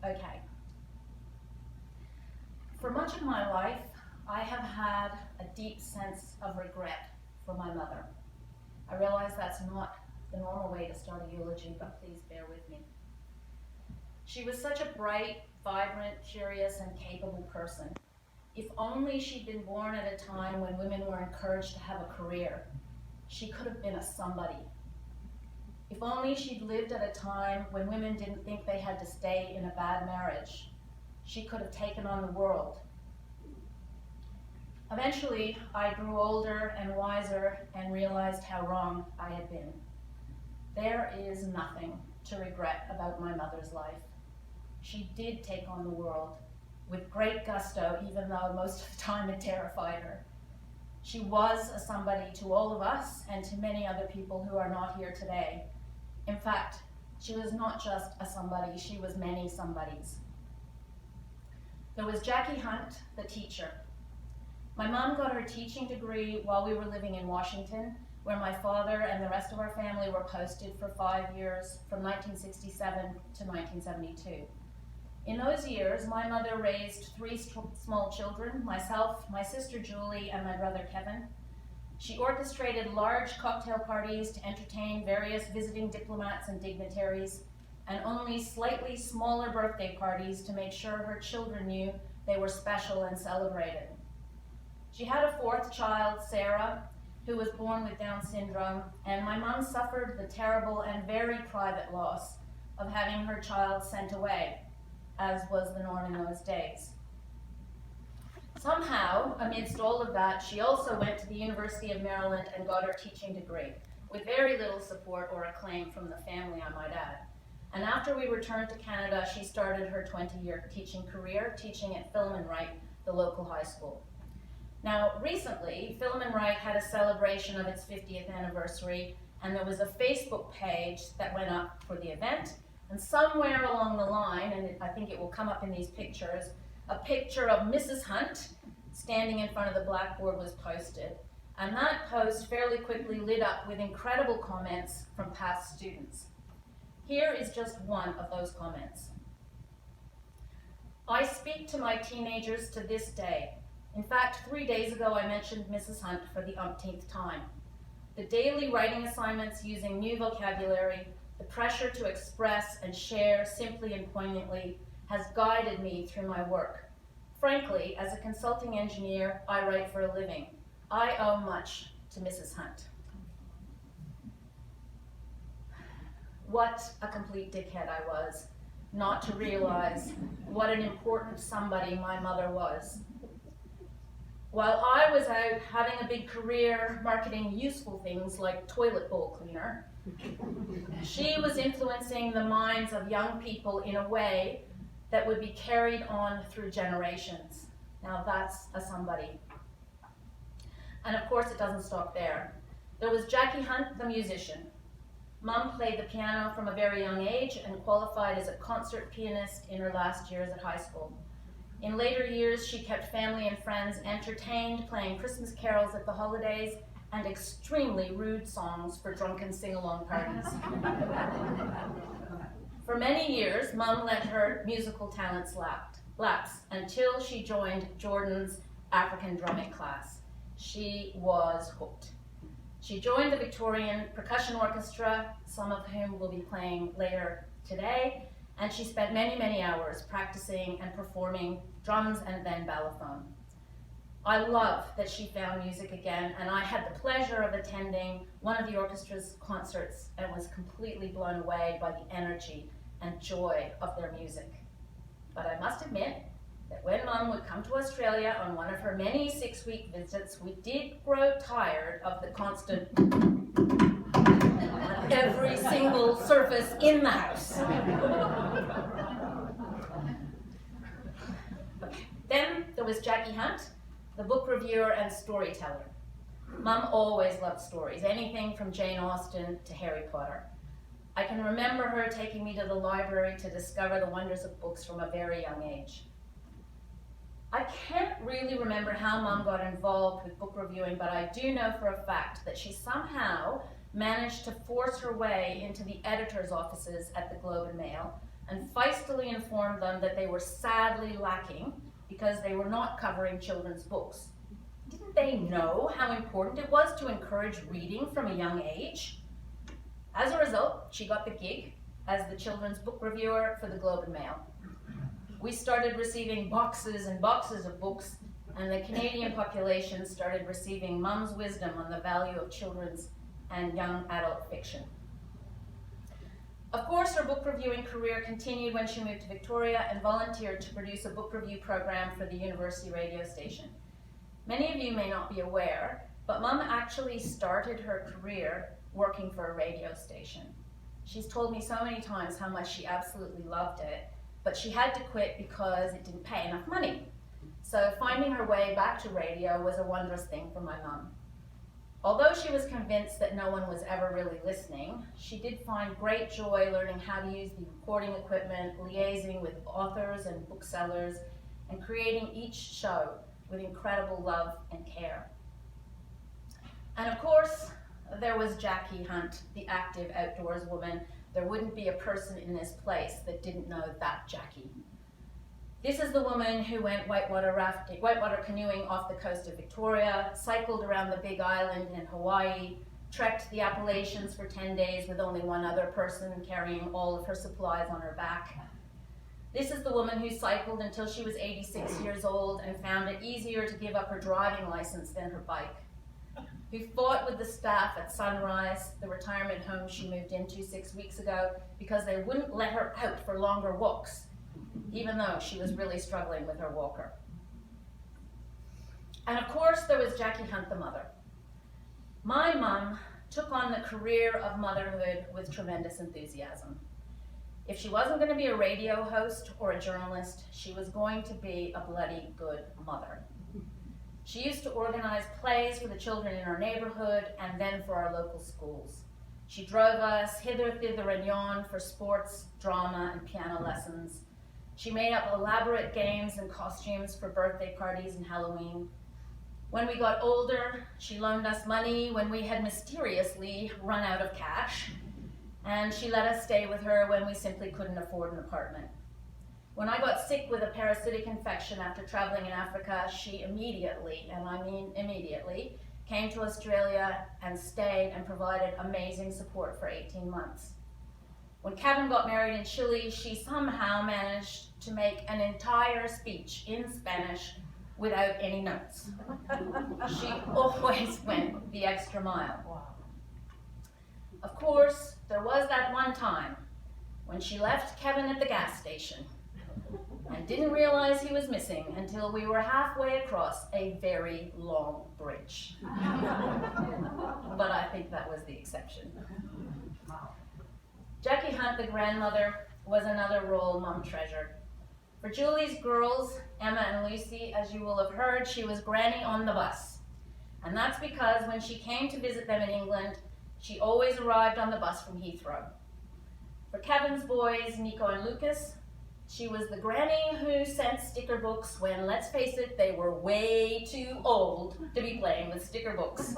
Okay. For much of my life, I have had a deep sense of regret for my mother. I realize that's not the normal way to start a eulogy, but please bear with me. She was such a bright, vibrant, curious, and capable person. If only she'd been born at a time when women were encouraged to have a career, she could have been a somebody. If only she'd lived at a time when women didn't think they had to stay in a bad marriage, she could have taken on the world. Eventually, I grew older and wiser and realized how wrong I had been. There is nothing to regret about my mother's life. She did take on the world with great gusto, even though most of the time it terrified her. She was a somebody to all of us and to many other people who are not here today. In fact, she was not just a somebody, she was many somebodies. There was Jackie Hunt, the teacher. My mom got her teaching degree while we were living in Washington, where my father and the rest of our family were posted for 5 years, from 1967 to 1972. In those years, my mother raised 3 small children, myself, my sister Julie, and my brother Kevin. She orchestrated large cocktail parties to entertain various visiting diplomats and dignitaries, and only slightly smaller birthday parties to make sure her children knew they were special and celebrated. She had a 4th child, Sarah, who was born with Down syndrome, and my mom suffered the terrible and very private loss of having her child sent away, as was the norm in those days. Somehow, amidst all of that, she also went to the University of Maryland and got her teaching degree, with very little support or acclaim from the family, I might add. And after we returned to Canada, she started her 20-year teaching career, teaching at Wright, the local high school. Now, recently, Wright had a celebration of its 50th anniversary, and there was a Facebook page that went up for the event, and somewhere along the line, and I think it will come up in these pictures, a picture of Mrs. Hunt standing in front of the blackboard was posted. And that post fairly quickly lit up with incredible comments from past students. Here is just one of those comments. I speak to my teenagers to this day. In fact, 3 days ago I mentioned Mrs. Hunt for the umpteenth time. The daily writing assignments using new vocabulary, the pressure to express and share simply and poignantly has guided me through my work. Frankly, as a consulting engineer, I write for a living. I owe much to Mrs. Hunt. What a complete dickhead I was, not to realize what an important somebody my mother was. While I was out having a big career marketing useful things like toilet bowl cleaner, she was influencing the minds of young people in a way that would be carried on through generations. Now that's a somebody. And of course it doesn't stop there. There was Jackie Hunt, the musician. Mom played the piano from a very young age and qualified as a concert pianist in her last years at high school. In later years, she kept family and friends entertained, playing Christmas carols at the holidays and extremely rude songs for drunken sing-along parties. For many years, Mom let her musical talents lapse until she joined Jordan's African drumming class. She was hooked. She joined the Victorian Percussion Orchestra, some of whom will be playing later today, and she spent many, many hours practicing and performing drums and then balafon. I love that she found music again, and I had the pleasure of attending one of the orchestra's concerts and was completely blown away by the energy and joy of their music. But I must admit that when Mum would come to Australia on one of her many 6-week visits, we did grow tired of the constant on every single surface in the house. Okay. Then there was Jackie Hunt, the book reviewer and storyteller. Mum always loved stories, anything from Jane Austen to Harry Potter. I can remember her taking me to the library to discover the wonders of books from a very young age. I can't really remember how Mum got involved with book reviewing, but I do know for a fact that she somehow managed to force her way into the editor's offices at the Globe and Mail and feistily informed them that they were sadly lacking because they were not covering children's books. Didn't they know how important it was to encourage reading from a young age? As a result, she got the gig as the children's book reviewer for the Globe and Mail. We started receiving boxes and boxes of books, and the Canadian population started receiving Mum's wisdom on the value of children's and young adult fiction. Of course, her book reviewing career continued when she moved to Victoria and volunteered to produce a book review program for the university radio station. Many of you may not be aware, but Mum actually started her career working for a radio station. She's told me so many times how much she absolutely loved it, but she had to quit because it didn't pay enough money. So finding her way back to radio was a wondrous thing for my mum. Although she was convinced that no one was ever really listening, she did find great joy learning how to use the recording equipment, liaising with authors and booksellers, and creating each show with incredible love and care. And of course, there was Jackie Hunt, the active outdoors woman. There wouldn't be a person in this place that didn't know that Jackie. This is the woman who went whitewater canoeing off the coast of Victoria, cycled around the Big Island in Hawaii, trekked the Appalachians for 10 days with only one other person carrying all of her supplies on her back. This is the woman who cycled until she was 86 years old and found it easier to give up her driving license than her bike. Who fought with the staff at Sunrise, the retirement home she moved into 6 weeks ago, because they wouldn't let her out for longer walks, even though she was really struggling with her walker. And of course, there was Jackie Hunt, the mother. My mum took on the career of motherhood with tremendous enthusiasm. If she wasn't going to be a radio host or a journalist, she was going to be a bloody good mother. She used to organize plays for the children in our neighborhood and then for our local schools. She drove us hither, thither, and yon for sports, drama, and piano lessons. She made up elaborate games and costumes for birthday parties and Halloween. When we got older, she loaned us money when we had mysteriously run out of cash, and she let us stay with her when we simply couldn't afford an apartment. When I got sick with a parasitic infection after traveling in Africa, she immediately, and I mean immediately, came to Australia and stayed and provided amazing support for 18 months. When Kevin got married in Chile, she somehow managed to make an entire speech in Spanish without any notes. She always went the extra mile. Of course, there was that one time when she left Kevin at the gas station and didn't realize he was missing until we were halfway across a very long bridge. But I think that was the exception. Jackie Hunt, the grandmother, was another role Mum treasured. For Julie's girls, Emma and Lucy, as you will have heard, she was Granny on the bus. And that's because when she came to visit them in England, she always arrived on the bus from Heathrow. For Kevin's boys, Nico and Lucas, she was the granny who sent sticker books when, let's face it, they were way too old to be playing with sticker books.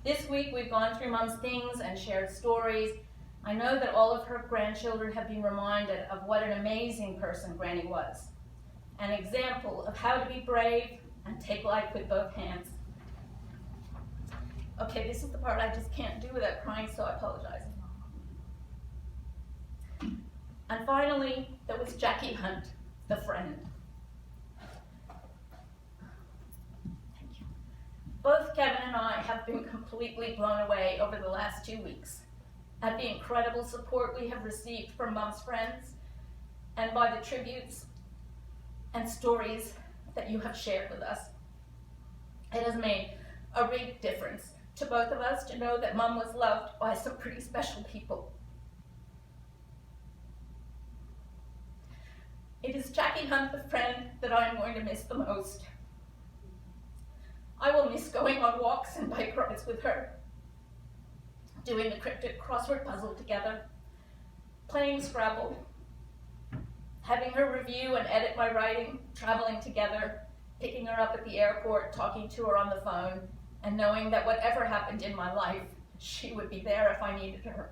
This week we've gone through Mum's things and shared stories. I know that all of her grandchildren have been reminded of what an amazing person Granny was. An example of how to be brave and take life with both hands. Okay, this is the part I just can't do without crying, so I apologize. And finally, there was Jackie Hunt, the friend. Thank you. Both Kevin and I have been completely blown away over the last 2 weeks at the incredible support we have received from Mum's friends and by the tributes and stories that you have shared with us. It has made a big difference to both of us to know that Mum was loved by some pretty special people. It is Jackie Hunt, the friend, that I am going to miss the most. I will miss going on walks and bike rides with her, doing the cryptic crossword puzzle together, playing Scrabble, having her review and edit my writing, traveling together, picking her up at the airport, talking to her on the phone, and knowing that whatever happened in my life, She would be there if I needed her.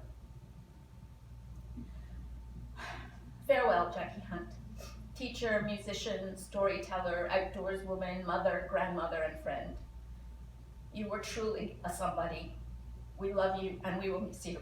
Farewell, Jackie Hunt. Teacher, musician, storyteller, outdoors woman, mother, grandmother, and friend. You were truly a somebody. We love you and we will miss you.